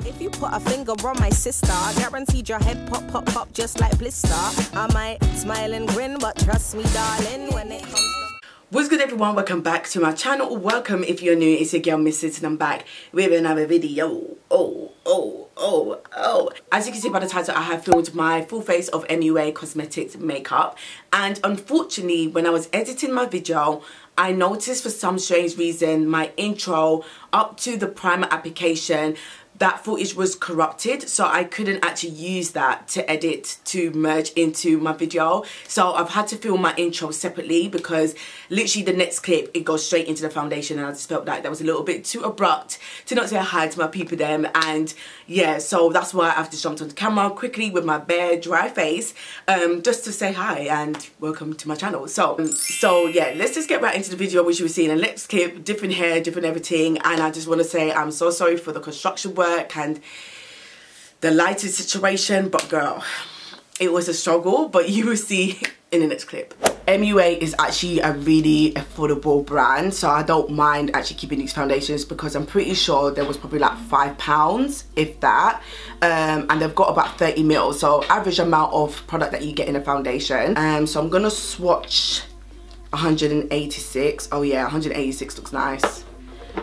If you put a finger on my sister, guaranteed your head pop, pop, pop just like blister. I might smile and grin, but trust me, darling, when it comes to... What's good, everyone? Welcome back to my channel. Welcome if you're new. It's your girl Miss Sydz, and I'm back with another video. As you can see by the title, I have filmed my full face of MUA Cosmetics makeup, and unfortunately when I was editing my video, I noticed for some strange reason my intro up to the primer application, that footage was corrupted, so I couldn't actually use that to edit to merge into my video. So I've had to film my intro separately because literally the next clip it goes straight into the foundation, and I just felt like that was a little bit too abrupt to not say hi to my people them. And yeah, so that's why I've just jumped on the camera quickly with my bare dry face just to say hi and welcome to my channel. So yeah, let's just get right into the video, which you were seeing a lip clip, different hair, different everything. And I just want to say I'm so sorry for the construction work and the lighting situation, but girl, it was a struggle, but you will see in the next clip. MUA is actually a really affordable brand, so I don't mind actually keeping these foundations because I'm pretty sure there was probably like £5 if that, and they've got about 30 ml, so average amount of product that you get in a foundation. So I'm gonna swatch 186. Oh yeah, 186 looks nice.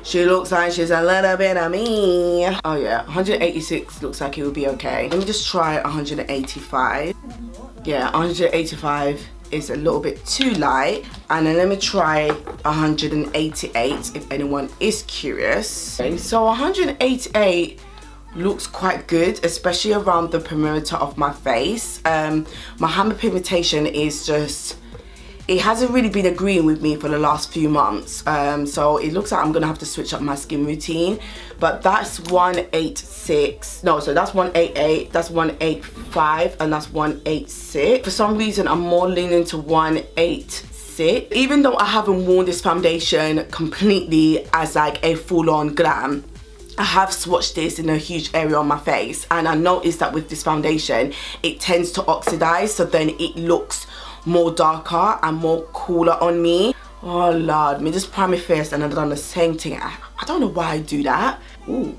She looks like she's a little bit of me. Oh yeah, 186 looks like it would be okay. Let me just try 185. Yeah, 185 is a little bit too light. And then let me try 188 if anyone is curious. Okay, so 188 looks quite good, especially around the perimeter of my face. My hammer pigmentation is just... it hasn't really been agreeing with me for the last few months, so it looks like I'm gonna have to switch up my skin routine. But that's 186, no, so that's 188, that's 185, and that's 186. For some reason I'm more leaning to 186, even though I haven't worn this foundation completely as like a full-on glam. I have swatched this in a huge area on my face, and I noticed that with this foundation it tends to oxidize, so then it looks more darker and more cooler on me. Oh lord, me just prime my face and I've done the same thing. I don't know why I do that. Ooh,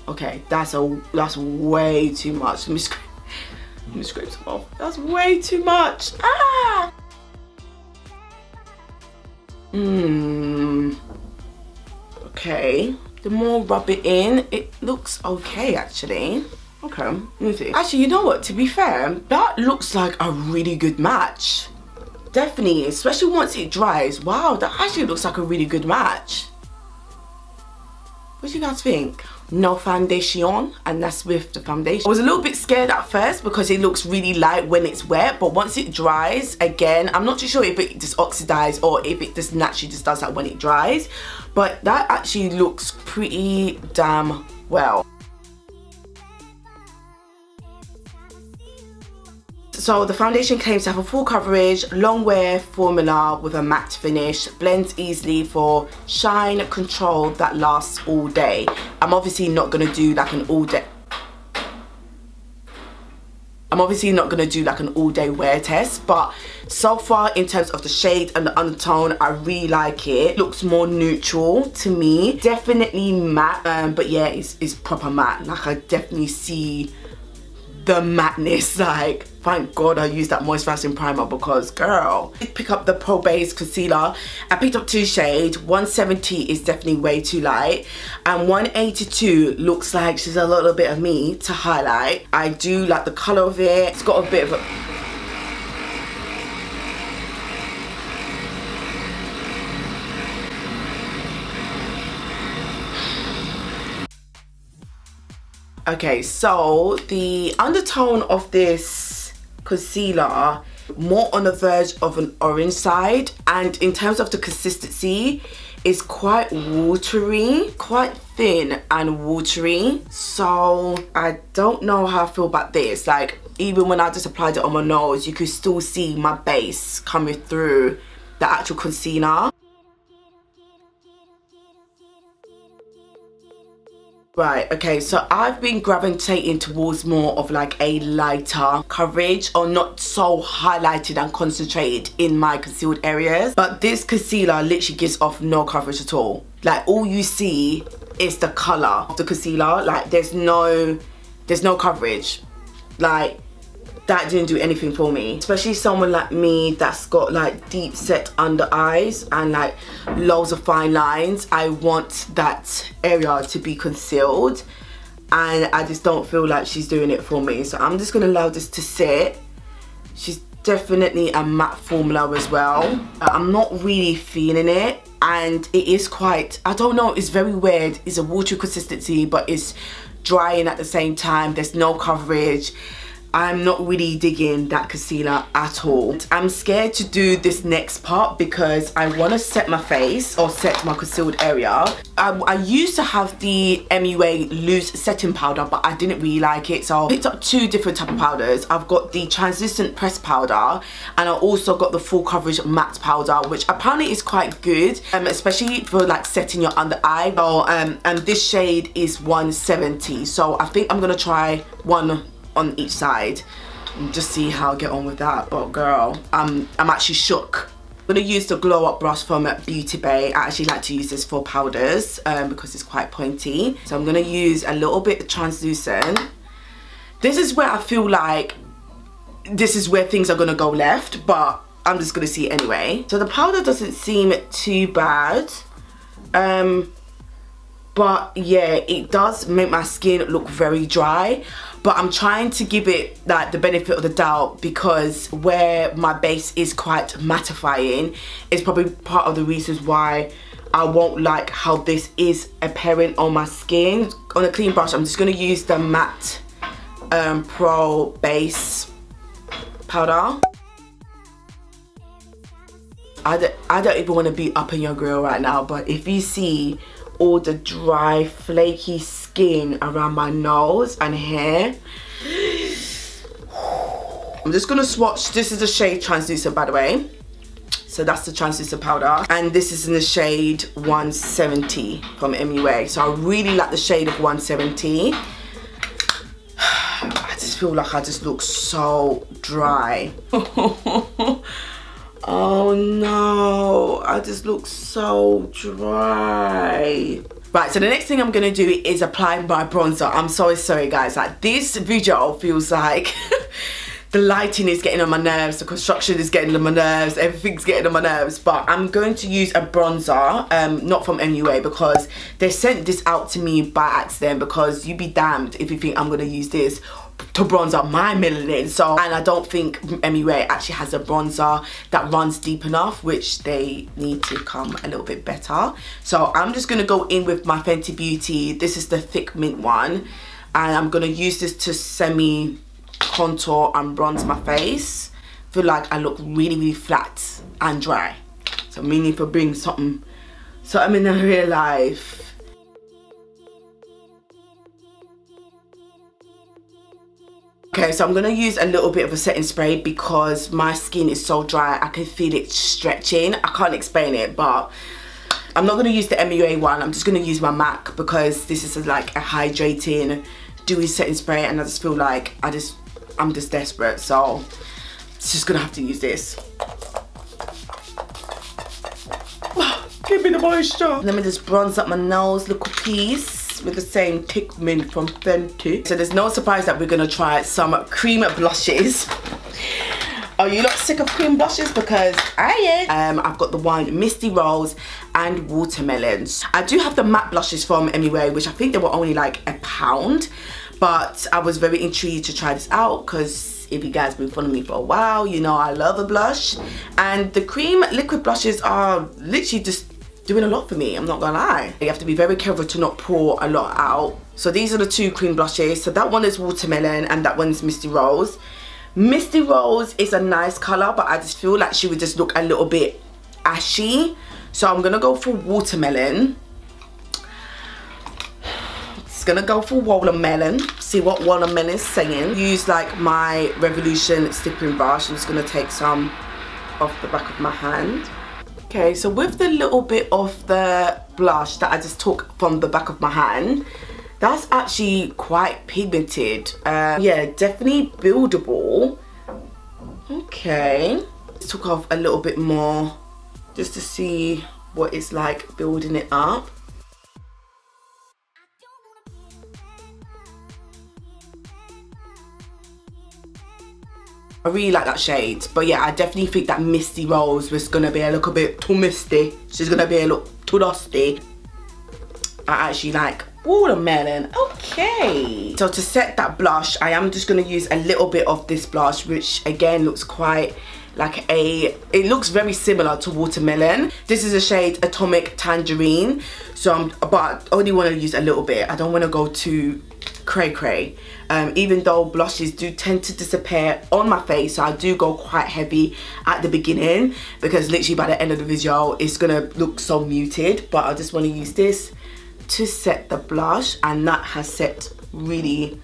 okay, that's way too much. Let me scrape some off. That's way too much. Ah. Okay, the more rub it in, it looks okay actually. Okay, let me see. Actually, you know what? To be fair, that looks like a really good match. Definitely, especially once it dries. Wow, that actually looks like a really good match. What do you guys think? No foundation, and that's with the foundation. I was a little bit scared at first because it looks really light when it's wet, but once it dries, again, I'm not too sure if it just oxidizes or if it just naturally just does that when it dries, but that actually looks pretty damn well. So the foundation claims to have a full coverage, long wear formula with a matte finish, blends easily for shine control that lasts all day. I'm obviously not gonna do like an all day. Wear test, but so far in terms of the shade and the undertone, I really like it. It looks more neutral to me. Definitely matte, but yeah, it's proper matte. Like I definitely see the matteness. Like, thank God I used that moisturizing primer because girl, I pick up the Pro Base concealer. I picked up 2 shades. 170 is definitely way too light, and 182 looks like she's a little bit of me to highlight. I do like the color of it. It's got a bit of a... Okay, so the undertone of this concealer, more on the verge of an orange side, and in terms of the consistency, it's quite watery, quite thin and watery. So I don't know how I feel about this. Like, even when I just applied it on my nose, you could still see my base coming through the actual concealer. Right, okay, so I've been gravitating towards more of like a lighter coverage, or not so highlighted and concentrated in my concealed areas. But this concealer literally gives off no coverage at all. Like, all you see is the colour of the concealer. Like there's no coverage. Like that didn't do anything for me. Especially someone like me that's got like deep set under eyes and like loads of fine lines. I want that area to be concealed, and I just don't feel like she's doing it for me. So I'm just gonna allow this to sit. She's definitely a matte formula as well. I'm not really feeling it, and it is quite, I don't know, it's very weird. It's a watery consistency, but it's drying at the same time. There's no coverage. I'm not really digging that concealer at all. I'm scared to do this next part because I want to set my face or set my concealed area. I used to have the MUA loose setting powder, but I didn't really like it, so I picked up two different type of powders. I've got the translucent pressed powder, and I also got the full coverage matte powder, which apparently is quite good, especially for like setting your under eye. So and this shade is 170, so I think I'm gonna try one on each side and just see how I get on with that. But girl, I'm actually shook. I'm gonna use the glow up brush from Beauty Bay. I actually like to use this for powders because it's quite pointy. So I'm gonna use a little bit of translucent. This is where I feel like this is where things are gonna go left, but I'm just gonna see it anyway. So the powder doesn't seem too bad. But yeah, it does make my skin look very dry, but I'm trying to give it like the benefit of the doubt because where my base is quite mattifying is probably part of the reasons why I won't like how this is apparent on my skin. On a clean brush, I'm just going to use the matte Pro base powder. I don't even want to be up in your grill right now, but if you see all the dry flaky skin around my nose and hair, I'm just gonna swatch. This is the shade translucent, by the way, so that's the translucent powder, and this is in the shade 170 from MUA. So I really like the shade of 170. I just feel like I just look so dry. Oh no, I just look so dry. Right, so the next thing I'm gonna do is apply my bronzer. I'm so sorry guys, like this video feels like the lighting is getting on my nerves, the construction is getting on my nerves, everything's getting on my nerves. But I'm going to use a bronzer, not from MUA, because they sent this out to me by accident, because you be damned if you think I'm gonna use this to bronze up my melanin. So, and I don't think MUA actually has a bronzer that runs deep enough, which they need to come a little bit better. So I'm just gonna go in with my Fenty Beauty. This is the thick mint one, and I'm gonna use this to semi contour and bronze my face. I feel like I look really flat and dry, so we need to bring something in the real life. Okay, so I'm gonna use a little bit of a setting spray because my skin is so dry. I can feel it stretching. I can't explain it, but I'm not gonna use the MUA one. I'm just gonna use my MAC because this is like a hydrating, dewy setting spray, and I just feel like I'm just desperate, so it's just gonna have to use this. Give me the moisture. Let me just bronze up my nose, little piece, with the same thick mint from Fenty. So there's no surprise that we're gonna try some cream blushes. Are you not sick of cream blushes? Because I am. I've got the one Misty Rose and Watermelons. I do have the matte blushes from MUA, which I think they were only like £1, but I was very intrigued to try this out because if you guys been following me for a while, you know I love a blush, and the cream liquid blushes are literally just doing a lot for me, I'm not gonna lie. You have to be very careful to not pour a lot out. So these are the two cream blushes. So that one is Watermelon and that one's Misty Rose. Misty Rose is a nice colour, but I just feel like she would just look a little bit ashy. So I'm gonna go for Watermelon. Just gonna go for Watermelon. See what Watermelon is saying. Use like my Revolution stippling brush. I'm just gonna take some off the back of my hand. Okay, so with the little bit of the blush that I just took from the back of my hand, that's actually quite pigmented. Yeah, definitely buildable. Okay, took off a little bit more just to see what it's like building it up. I really like that shade. But yeah, I definitely think that Misty Rose was gonna be a little bit too misty. She's gonna be a little too dusty. I actually like watermelon. Okay. So to set that blush, I am just gonna use a little bit of this blush, which again looks quite like it looks very similar to watermelon. This is a shade Atomic Tangerine. So but I only want to use a little bit. I don't want to go too cray cray. Even though blushes do tend to disappear on my face, so I do go quite heavy at the beginning, because literally by the end of the video it's gonna look so muted. But I just want to use this to set the blush, and that has set really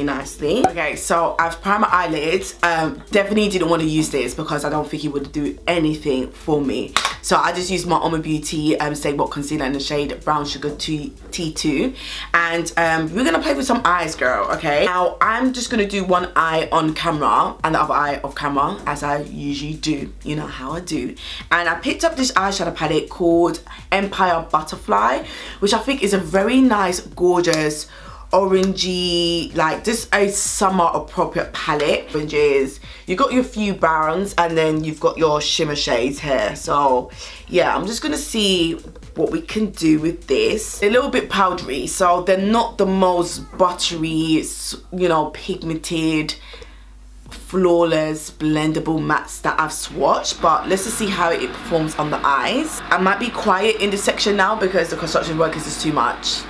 nicely. Okay, so I've primed my eyelids. Definitely didn't want to use this because I don't think it would do anything for me. So I just used my Oma Beauty Stable Concealer in the shade Brown Sugar T2. And we're gonna play with some eyes, girl, okay? Now, I'm just gonna do one eye on camera and the other eye off camera, as I usually do. You know how I do. And I picked up this eyeshadow palette called Empire Butterfly, which I think is a very nice, gorgeous, orangey, like just a summer appropriate palette. Oranges, you got your few browns, and then you've got your shimmer shades here. So yeah, I'm just gonna see what we can do with this. A little bit powdery, so they're not the most buttery, you know, pigmented, flawless, blendable mattes that I've swatched, but let's just see how it performs on the eyes. I might be quiet in this section now because the construction work is just too much.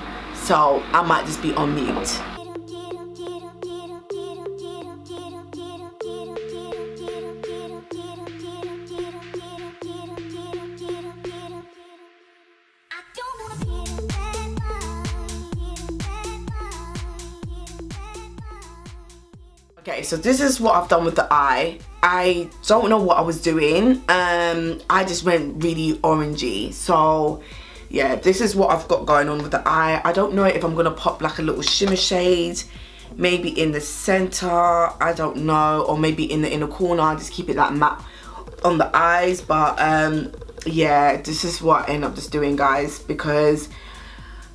So I might just be on mute. Okay, so this is what I've done with the eye. I don't know what I was doing. I just went really orangey. So yeah, this is what I've got going on with the eye. I don't know if I'm gonna pop like a little shimmer shade, maybe in the center, I don't know, or maybe in the inner corner. I'll just keep it that matte on the eyes. But yeah, this is what I end up just doing, guys, because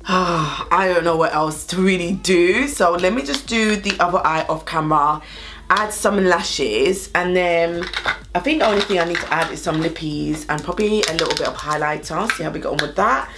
I don't know what else to really do. So let me just do the other eye off camera, add some lashes, and then I think the only thing I need to add is some lippies and probably a little bit of highlighter. See how we get on with that,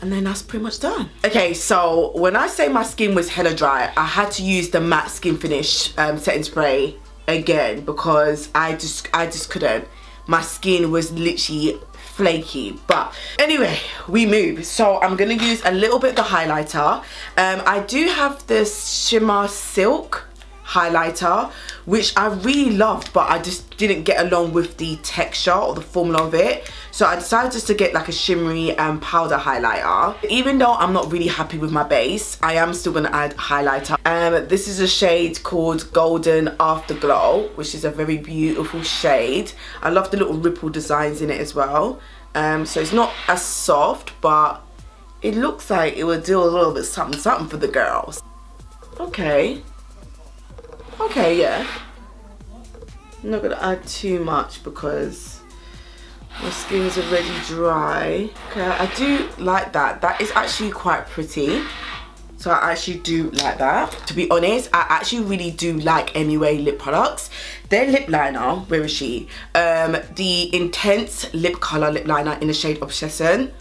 and then that's pretty much done. Okay, so when I say my skin was hella dry, I had to use the matte skin finish setting spray again, because I just couldn't. My skin was literally flaky. But anyway, we move. So I'm gonna use a little bit of the highlighter. I do have this Shimmer Silk highlighter, which I really loved, but I just didn't get along with the texture or the formula of it. So I decided just to get like a shimmery powder highlighter. Even though I'm not really happy with my base, I am still gonna add highlighter. This is a shade called Golden Afterglow, which is a very beautiful shade. I love the little ripple designs in it as well. So it's not as soft, but it looks like it would do a little bit something for the girls. Okay. Okay, yeah. I'm not gonna add too much because my skin's already dry. Okay, I do like that. That is actually quite pretty. So I actually do like that. To be honest, I actually really do like MUA lip products. Their lip liner, where is she? The Intense Lip Color lip liner in the shade Obsession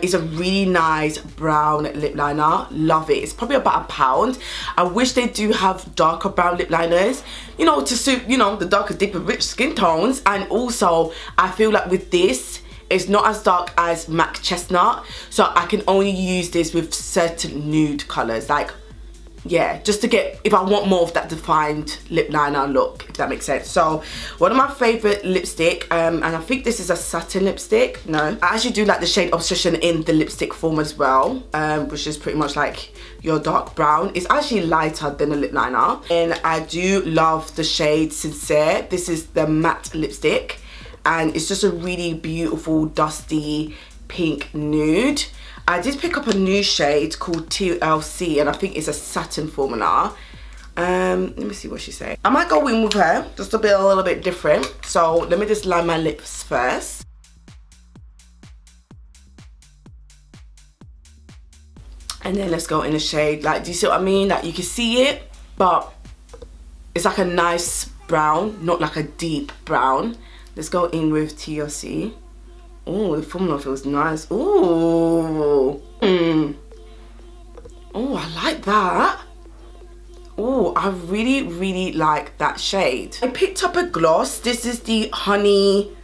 is a really nice brown lip liner. Love it. It's probably about £1. I wish they do have darker brown lip liners, you know, to suit, you know, the darker, deeper, rich skin tones. And also I feel like with this, it's not as dark as MAC Chestnut, so I can only use this with certain nude colors, like, yeah, just to get, if I want more of that defined lip liner look, if that makes sense. So one of my favorite lipstick, and I think this is a satin lipstick. No, I actually do like the shade Obsession in the lipstick form as well, which is pretty much like your dark brown. It's actually lighter than a lip liner. And I do love the shade Sincere. This is the matte lipstick, and it's just a really beautiful dusty pink nude. I did pick up a new shade called TLC, and I think it's a satin formula. Let me see what she said. I might go in with her, just to be a little bit different. So let me just line my lips first. And then let's go in the shade, like, do you see what I mean? Like, you can see it, but It's like a nice brown, not like a deep brown. Let's go in with TLC. Oh, the formula feels nice. Oh, oh, I like that. Oh, I really like that shade. I picked up a gloss. This is the Honeyed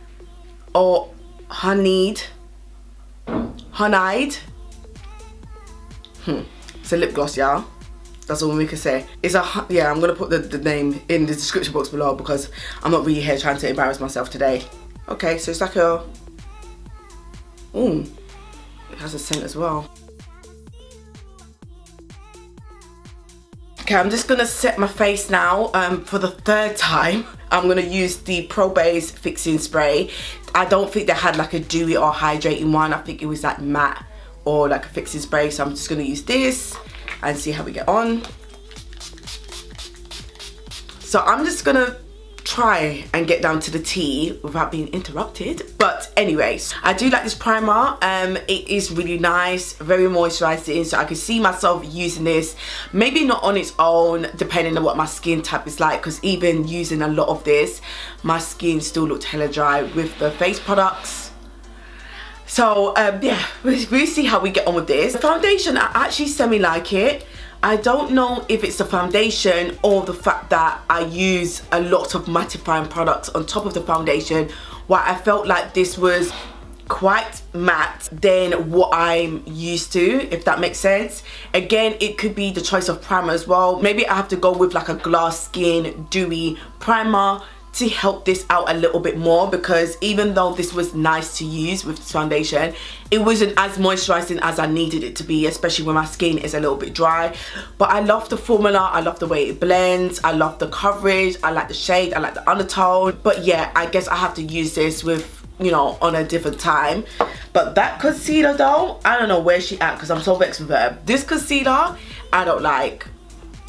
It's a lip gloss, y'all. That's all we can say. It's a, yeah, I'm gonna put the name in the description box below because I'm not really here trying to embarrass myself today. Okay, so it's like a, ooh, it has a scent as well. Okay, I'm just gonna set my face now for the third time. I'm gonna use the Pro Base Fixing Spray. I don't think they had like a dewy or hydrating one. I think it was like matte or like a fixing spray. So I'm just gonna use this and see how we get on. So I'm just gonna try and get down to the tea without being interrupted. But anyways, I do like this primer. It is really nice, very moisturizing, so I can see myself using this, maybe not on its own depending on what my skin type is like, because even using a lot of this, my skin still looked hella dry with the face products. So yeah, we'll see how we get on with this. The foundation, I actually semi-like it. I don't know if it's the foundation or the fact that I use a lot of mattifying products on top of the foundation, where I felt like this was quite matte than what I'm used to, if that makes sense. Again, it could be the choice of primer as well. Maybe I have to go with like a glass skin dewy primer to help this out a little bit more, because even though this was nice to use with this foundation, it wasn't as moisturizing as I needed it to be, especially when my skin is a little bit dry. But I love the formula, I love the way it blends, I love the coverage, I like the shade, I like the undertone. But yeah, I guess I have to use this with, you know, on a different time. But that concealer though, I don't know where she at, because I'm so vexed with her. This concealer, I don't like.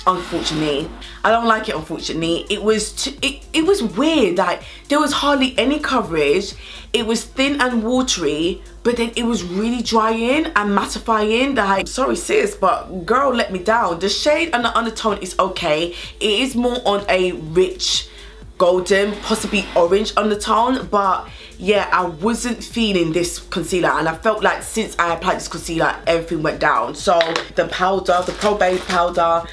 Unfortunately, I don't like it. Unfortunately, it was weird. Like, there was hardly any coverage. It was thin and watery, but then it was really drying and mattifying. Like, sorry sis, but girl let me down. The shade and the undertone is okay. It is more on a rich golden, possibly orange undertone, but yeah, I wasn't feeling this concealer, and I felt like since I applied this concealer, everything went down. So the powder, the Pro Base powder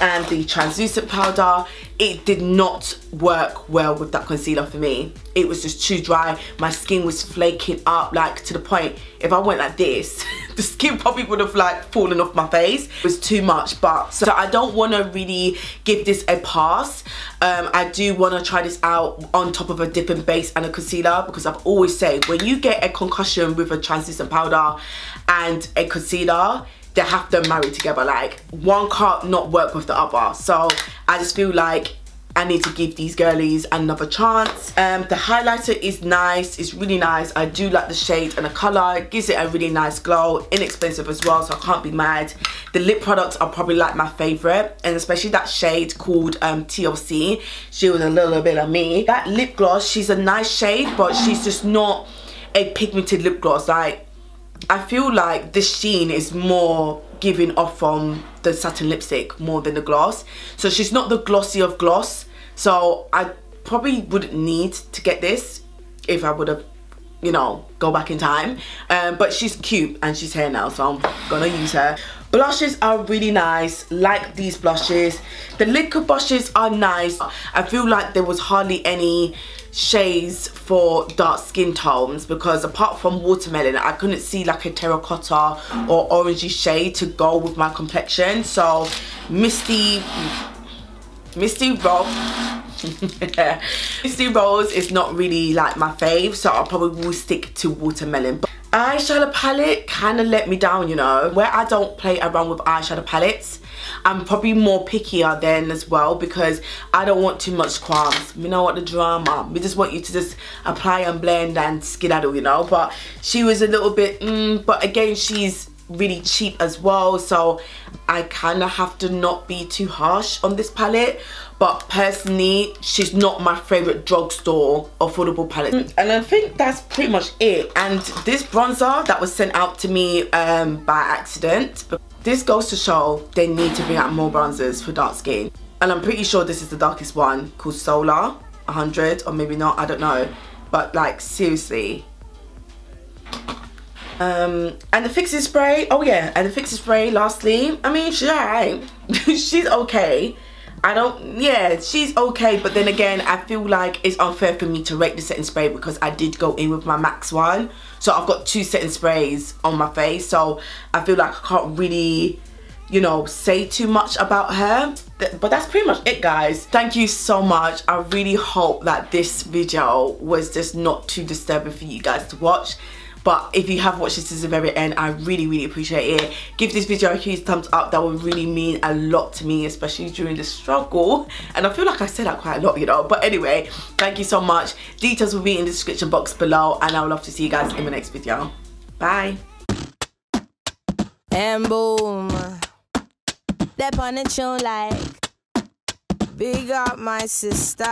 and the translucent powder, it did not work well with that concealer for me. It was just too dry. My skin was flaking up, like to the point if I went like this the skin probably would have like fallen off my face. It was too much. But so I don't want to really give this a pass. I do want to try this out on top of a different base and a concealer, because I've always said when you get a concussion with a translucent powder and a concealer, they have to marry together. Like, one can't not work with the other. So I just feel like I need to give these girlies another chance. The highlighter is nice, it's really nice. I do like the shade and the colour. It gives it a really nice glow, inexpensive as well, so I can't be mad. The lip products are probably like my favourite, and especially that shade called TLC. She was a little bit of me. That lip gloss, she's a nice shade, but she's just not a pigmented lip gloss. Like, I feel like this sheen is more giving off from the satin lipstick more than the gloss. So she's not the glossy of gloss. So I probably wouldn't need to get this if I would have, you know, go back in time. But she's cute and she's here now, so I'm gonna use her. Blushes are really nice, like these blushes. The liquid blushes are nice. I feel like there was hardly any shades for dark skin tones, because apart from watermelon, I couldn't see like a terracotta or orangey shade to go with my complexion. So Misty Rose is not really like my fave, so I probably will stick to watermelon. But eyeshadow palette kind of let me down, you know. Where I don't play around with eyeshadow palettes, I'm probably more pickier then as well, because I don't want too much crumbs. You know what, the drama. We just want you to just apply and blend and skedaddle, you know. But she was a little bit, but again, she's really cheap as well, so I kind of have to not be too harsh on this palette. But personally, she's not my favourite drugstore affordable palette. And I think that's pretty much it. And this bronzer that was sent out to me by accident. This goes to show they need to bring out more bronzers for dark skin. And I'm pretty sure this is the darkest one, called Solar 100, or maybe not, I don't know. But like, seriously. And the fixing spray, oh yeah, and the fixing spray, lastly, I mean, she's alright. She's okay. Yeah, she's okay, but then again, I feel like it's unfair for me to rate the setting spray because I did go in with my MAC one. So I've got 2 setting sprays on my face, so I feel like I can't really, you know, say too much about her. But that's pretty much it, guys. Thank you so much. I really hope that this video was just not too disturbing for you guys to watch. But if you have watched this to the very end, I really appreciate it. Give this video a huge thumbs up. That would really mean a lot to me, especially during the struggle. And I feel like I said that quite a lot, you know. But anyway, thank you so much. Details will be in the description box below. And I would love to see you guys in the next video. Bye. And boom. Step on the tune like big up my sisters.